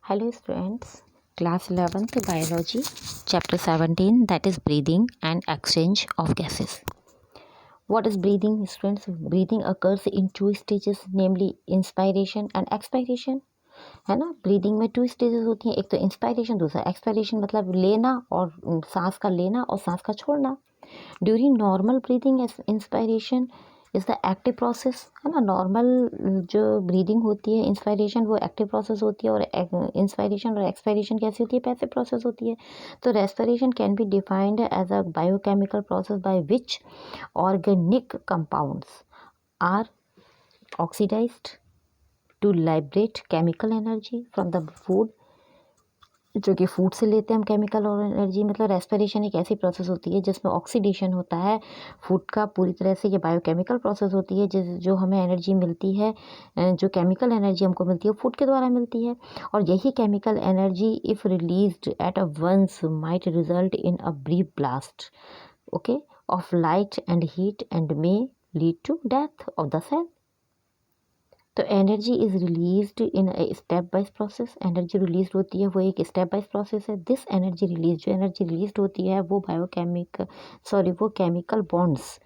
Hello students, class 11th biology, chapter 17, that is breathing and exchange of gases. What is breathing students? Breathing occurs in two stages, namely inspiration and expiration. है ना, breathing में two stages होती हैं, एक तो inspiration, दूसरा expiration, मतलब लेना और सांस का लेना और सांस का छोड़ना. During normal breathing inspiration is the active process, है ना. नॉर्मल जो ब्रीदिंग होती है इंस्पायरेशन वो एक्टिव प्रोसेस होती है और इंस्पायरेशन और एक्सपायरेशन कैसी होती है, पैसिव प्रोसेस होती है. तो respiration can be defined as a biochemical process by which organic compounds are oxidised to liberate chemical energy from the food, जो कि फूड से लेते हैं हम केमिकल और एनर्जी. मतलब रेस्पिरेशन एक ऐसी प्रोसेस होती है जिसमें ऑक्सीडेशन होता है फूड का, पूरी तरह से ये बायोकेमिकल प्रोसेस होती है जो हमें एनर्जी मिलती है, जो केमिकल एनर्जी हमको मिलती है फूड के द्वारा मिलती है. और यही chemical energy if released at a once might result in a brief blast, okay, of light and heat and may lead to death of the cell. तो energy is released in a stepwise process. Energy release होती है वो एक stepwise process है. This energy release, जो energy release होती है वो वो केमिकल बॉन्ड्स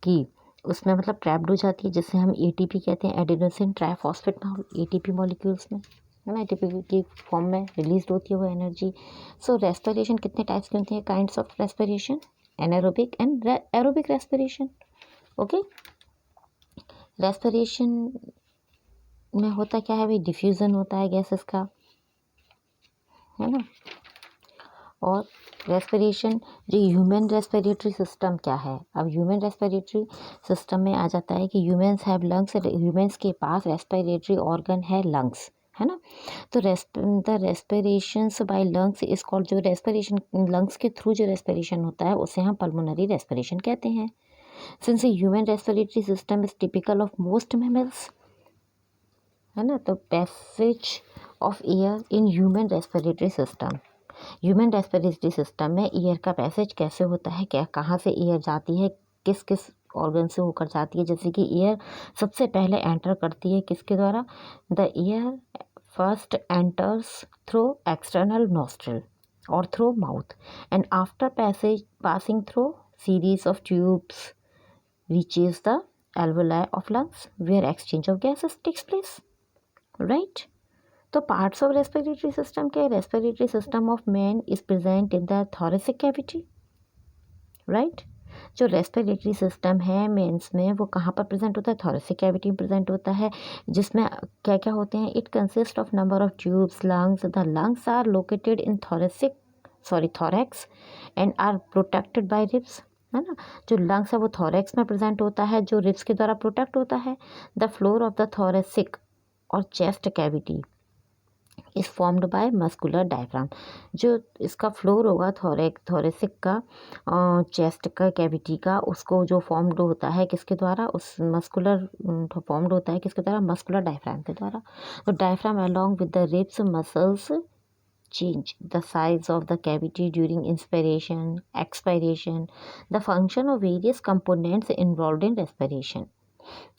की उसमें मतलब ट्रैप्ड हो जाती है, जिससे हम एटीपी कहते हैं, एडेनोसिन ट्राइफॉस्फेट एटीपी मॉलिक्यूल्स में, है ना, एटीपी की फॉर्म में रिलीज होती है वो एनर्जी. सो रेस्पिरेशन कितने टाइप्स की होती हैं, kinds of respiration, anaerobic and aerobic respiration. Okay, respiration में होता क्या है भाई, डिफ्यूज़न होता है गैसेस का, है ना. और रेस्पिरेशन, जो ह्यूमन रेस्पिरेटरी सिस्टम क्या है, अब ह्यूमन रेस्पिरेटरी सिस्टम में आ जाता है कि ह्यूमंस हैव लंग्स. ह्यूमंस के पास रेस्पिरेटरी ऑर्गन है लंग्स, है ना. तो the respirations by lungs is called, जो रेस्पिरेशन लंग्स के थ्रू जो रेस्पिरेशन होता है उसे हम पल्मोनरी रेस्पिरेशन कहते हैं. Since human respiratory system is typical of most mammals, है ना. तो passage of air in human respiratory system, human respiratory system में एयर का पैसेज कैसे होता है, क्या कहाँ से एयर जाती है, किस किस ऑर्गन से होकर जाती है. जैसे कि एयर सबसे पहले एंटर करती है किसके द्वारा, the air first enters through external nostril और through mouth and after passing through series of tubes reaches the alveoli of lungs where exchange of gases takes place. Right. तो पार्ट्स ऑफ रेस्पिरेटरी सिस्टम क्या है, respiratory system of man is present in the thoracic cavity. Right. जो respiratory system है mains में वो कहाँ पर present होता है, थोरेसिक कैविटी में प्रेजेंट होता है, जिसमें क्या क्या होते हैं, it consist of number of tubes lungs. The lungs are located in thorax and are protected by ribs, है ना. जो लंग्स है वो थोरैक्स में प्रेजेंट होता है, जो रिब्स के द्वारा प्रोटेक्ट होता है. The floor of the thoracic और chest cavity is formed by muscular diaphragm. जो इसका फ्लोर होगा थोरेसिक का, चेस्ट का कैविटी का, उसको जो फॉर्म्ड होता है किसके द्वारा, उस मस्कुलर फॉर्म्ड होता है किसके द्वारा, मस्कुलर डायफ्राम के द्वारा. तो diaphragm along with the ribs muscles change the size of the cavity during inspiration, expiration. The function of various components involved in respiration.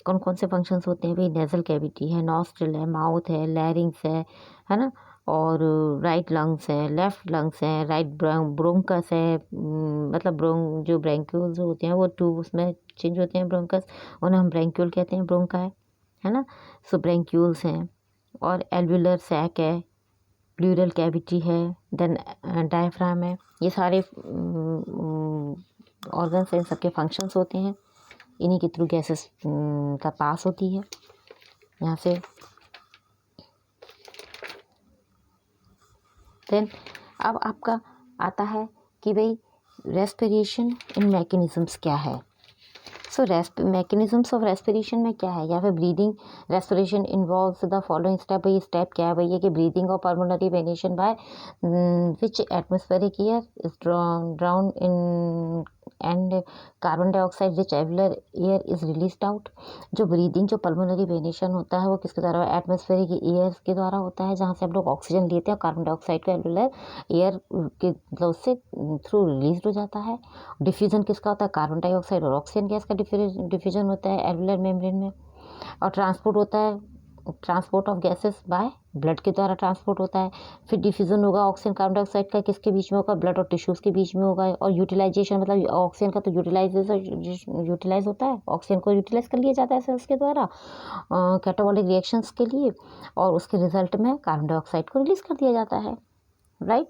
कौन कौन से फंक्शंस होते हैं भाई, नेजल कैविटी है, नॉस्ट्रिल है, माउथ है, लैरिंग्स है ना, और राइट लंग्स है, लेफ्ट लंग्स है, राइट ब्रोंकस है, मतलब जो ब्रैंक्यूल्स होते हैं वो टू उसमें चेंज होते हैं, ब्रोंकस उन्हें हम ब्रैंक्यूल कहते हैं, ब्रोंका है ना. सो ब्रैंक्यूल्स हैं और एल्वुलर सैक है, प्लूरल कैविटी है, देन डायफ्राम है. ये सारे ऑर्गन्स हैं, सबके फंक्शंस होते हैं, इन्हीं के थ्रू गैसेस का पास होती है यहाँ से. देन अब आपका आता है कि भाई रेस्पिरेशन इन मैकेनिज़म्स क्या है. सो मैकेनिज़म्स ऑफ रेस्पिरेशन में क्या है, या फिर breathing respiration involves the following step. भाई स्टेप क्या है भाई, ये कि ब्रीदिंग और pulmonary venation by which atmospheric air is drown in and carbon dioxide rich alveolar air is released out. जो ब्रीदिंग, जो पल्मोनरी वेनेशन होता है वो किसके द्वारा, एटमॉस्फेरिक एयर के द्वारा होता है, जहाँ से हम लोग ऑक्सीजन लेते हैं, कार्बन डाइऑक्साइड को एल्वुलर एयर के मतलब उससे थ्रू रिलीज हो जाता है. डिफ्यूजन किसका होता है, कार्बन डाइऑक्साइड और ऑक्सीजन गैस का डिफ्यूजन होता है एल्वुलर मेम्ब्रेन में. और ट्रांसपोर्ट होता है transport of gases by blood के द्वारा ट्रांसपोर्ट होता है। फिर डिफ्यूज़न होगा ऑक्सीजन कार्बन डाइऑक्साइड का किसके बीच में होगा, ब्लड और टिश्यूज़ के बीच में होगा। और यूटिलाइजेशन मतलब ऑक्सीजन का तो यूटिलाइज होता है, ऑक्सीजन को यूटिलाइज कर लिया जाता है सेल्स के द्वारा कैटाबॉलिक रिएक्शंस के लिए, और उसके रिजल्ट में कार्बन डाइऑक्साइड को रिलीज कर दिया जाता है, राइट।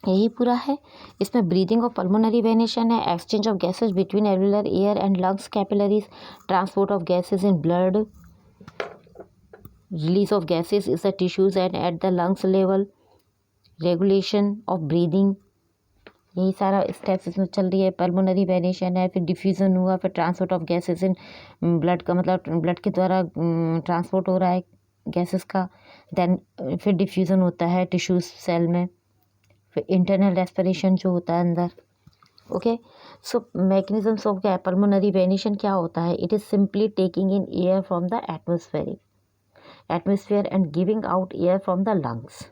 यही पूरा है। इसमें ब्रीदिंग ऑफ पल्मोनरी वेनेशन है, exchange of gases between alveolar air and lungs capillaries, transport of gases in blood, release of gases is the tissues and at the lungs level, regulation of breathing, यही सारा steps इसमें चल रही है। Pulmonary venation है, फिर diffusion हुआ, फिर transport of gases in blood का मतलब ब्लड के द्वारा ट्रांसपोर्ट हो रहा है गैसेस का, देन फिर डिफ्यूज़न होता है टिश्यूज सेल में, फिर इंटरनल रेस्पिरेशन जो होता है अंदर। ओके, सो मैकेनिज्म्स ऑफ क्या है, पल्मोनरी वेनेशन क्या होता है, it is simply taking in air from the atmosphere and giving out air from the lungs.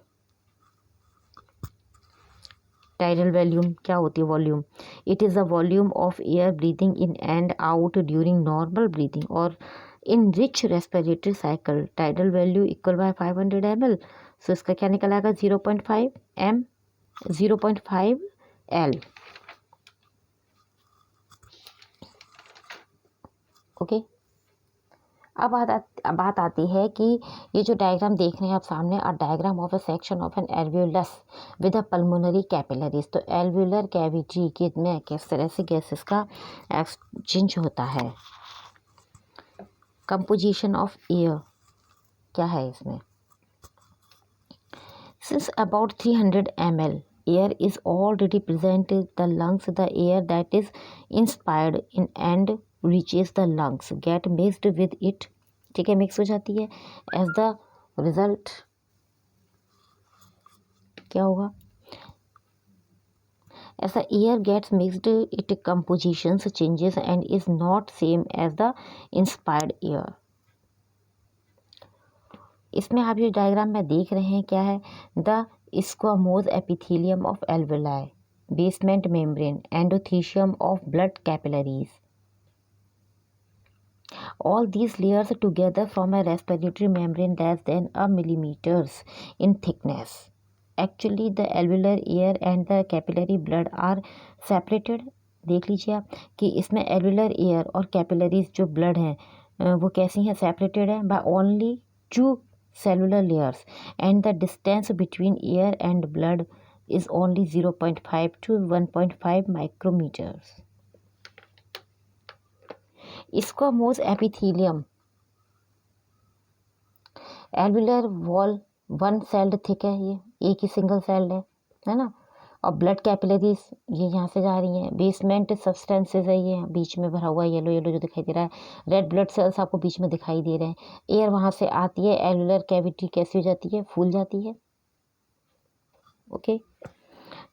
Tidal volume क्या होती है, volume, it is the volume of air breathing in and out during normal breathing और in each respiratory cycle. Tidal value equal by 500 ml, so इसका क्या निकल आएगा 0.5 L। Okay, अब बात आती है कि ये जो डायग्राम देख रहे हैं आप सामने, a diagram of a section of an alveolus with a pulmonary capillaries. तो एल्वियोलर कैविटी के में किस तरह से गैसेस का एक्सचेंज होता है। कंपोजिशन ऑफ एयर क्या है इसमें, since about 300 ml air is already present in the lungs, the air that is inspired in and reaches the lungs get mixed with it, ठीक है, मिक्स हो जाती है। एज द रिजल्ट क्या होगा, as the air gets mixed it compositions changes and is not same as the inspired air। इसमें आप ये डायग्राम में देख रहे हैं क्या है, the squamous epithelium of alveoli, basement membrane, endothelium of blood capillaries, all these layers together form a respiratory membrane less than a millimeters in thickness। Actually the alveolar air and the capillary blood are separated। देख लीजिए आप कि इसमें alveolar air और capillaries जो blood हैं वो कैसी हैं, सेपरेटेड है by only 2 cellular layers and the distance between air and blood is only 0.5 to 1.5 micrometers। Squamous epithelium, alveolar wall 1 celled thick है, ये एक ही सिंगल सेल्ड है ना, और ब्लड कैपिलरीज ये यहाँ से जा रही हैं, बेसमेंट सब्सटेंसेस है ये बीच में भरा हुआ येलो येलो जो दिखाई दे रहा है, रेड ब्लड सेल्स आपको बीच में दिखाई दे रहे हैं, एयर वहाँ से आती है, एल्वुलर कैविटी कैसी हो जाती है, फूल जाती है। ओके,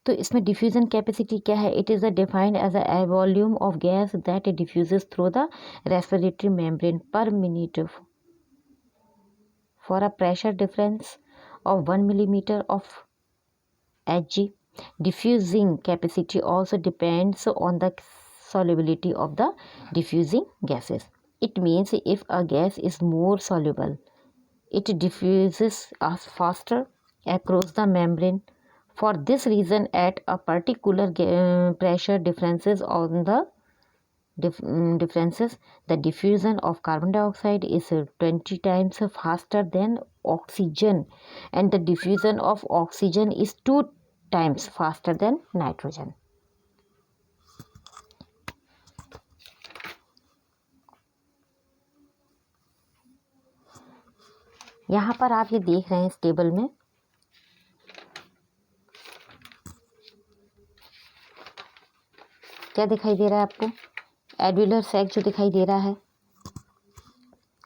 तो इसमें डिफ्यूजन कैपेसिटी क्या है, it is defined as a volume of gas that diffuses through the respiratory membrane per minute for a pressure difference of 1 millimeter of Hg। Diffusing capacity also depends on the solubility of the diffusing gases। It means if a gas is more soluble it diffuses faster across the membrane। For this reason at a particular pressure differences on the the diffusion of carbon dioxide is 20 times faster than oxygen and the diffusion of oxygen is 2 times faster than nitrogen। यहाँ पर आप ये देख रहे हैं इस table में क्या दिखाई दे रहा है आपको, एल्वुलर सैक जो दिखाई दे रहा है,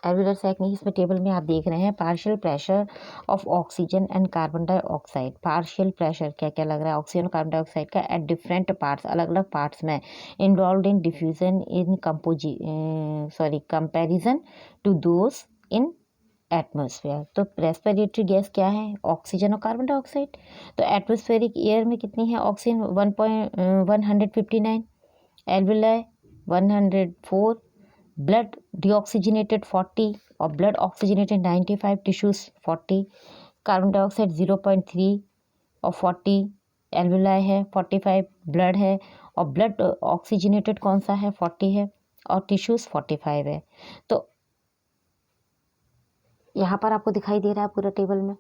एल्वुलर सैक नहीं, इसमें टेबल में आप देख रहे हैं partial pressure of oxygen and carbon dioxide. Partial pressure क्या क्या लग रहा है ऑक्सीजन और कार्बन डाइऑक्साइड का एट डिफरेंट पार्ट्स, अलग अलग पार्ट्स में, involve in diffusion in comparison to those in atmosphere. तो रेस्पिरेटरी गैस क्या है, ऑक्सीजन और कार्बन डाइऑक्साइड। तो एटमॉस्फेरिक एयर में कितनी है, ऑक्सीजन 159, एल्वुलाई 104, ब्लड डीऑक्सीजनेटेड 40 और blood oxygenated 95, tissues 40, carbon dioxide 0.3 और 40 एल्वेलाई है, 45 ब्लड है और ब्लड ऑक्सीजनेटेड कौन सा है 40 है और टिश्यूज 45 है। तो यहाँ पर आपको दिखाई दे रहा है पूरा टेबल में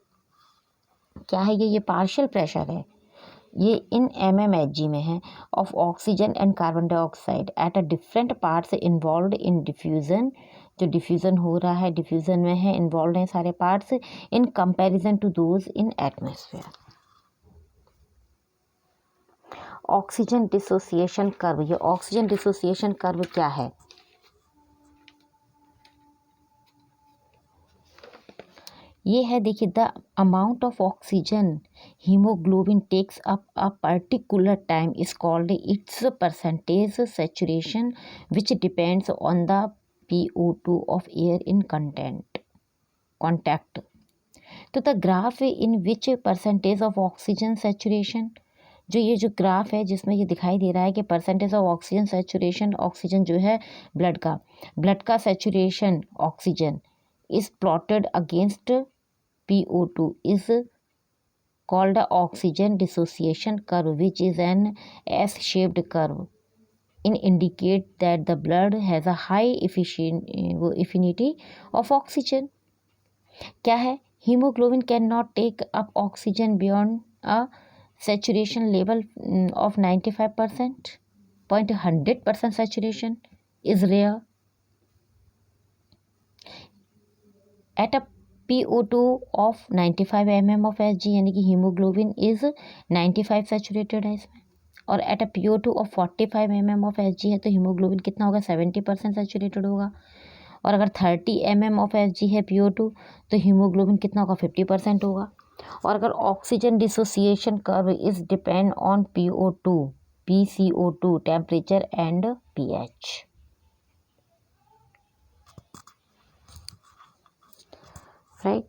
क्या है, ये पार्शियल प्रेशर है, ये इन mmHg में है of oxygen and carbon dioxide at a different parts involve in diffusion. जो डिफ्यूज़न हो रहा है, डिफ्यूज़न में है, इन्वॉल्व हैं सारे parts in comparison to those in atmosphere. Oxygen dissociation curve, ये ऑक्सीजन डिसोसिएशन कर्व क्या है? ये है, देखिए, the amount of oxygen haemoglobin takes up a particular time is called its percentage saturation which depends on the PO2 of air in contact. तो the graph in which percentage of oxygen saturation, जो graph है जिसमें ये दिखाई दे रहा है कि percentage of oxygen saturation, oxygen जो है ब्लड का saturation oxygen is plotted against PO2 is called a oxygen dissociation curve, which is an S-shaped curve and indicate that the blood has a high affinity of oxygen. क्या है? Hemoglobin cannot take up oxygen beyond a saturation level of 95%. 100% saturation is rare. At a PO2 of 95 mm of Hg, यानी कि haemoglobin is 95 saturated है इसमें, और at a PO2 of 45 mm of Hg है तो haemoglobin कितना होगा? 70% saturated होगा। और अगर 30 mm ऑफ Hg है PO2 तो हीमोग्लोबिन कितना होगा? 50% होगा। और अगर oxygen dissociation curve is depend on PCO2 temperature and pH। Right,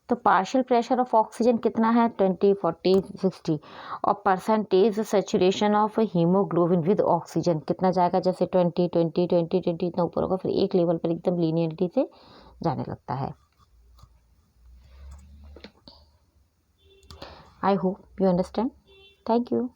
तो पार्शियल प्रेशर ऑफ ऑक्सीजन कितना है? 20, 40, 60 और percentage saturation of haemoglobin with oxygen कितना जाएगा? जैसे 20, 20, 20, 20 इतना ऊपर होगा, फिर एक लेवल पर एकदम लीनियरिटी से जाने लगता है। I hope you understand. Thank you.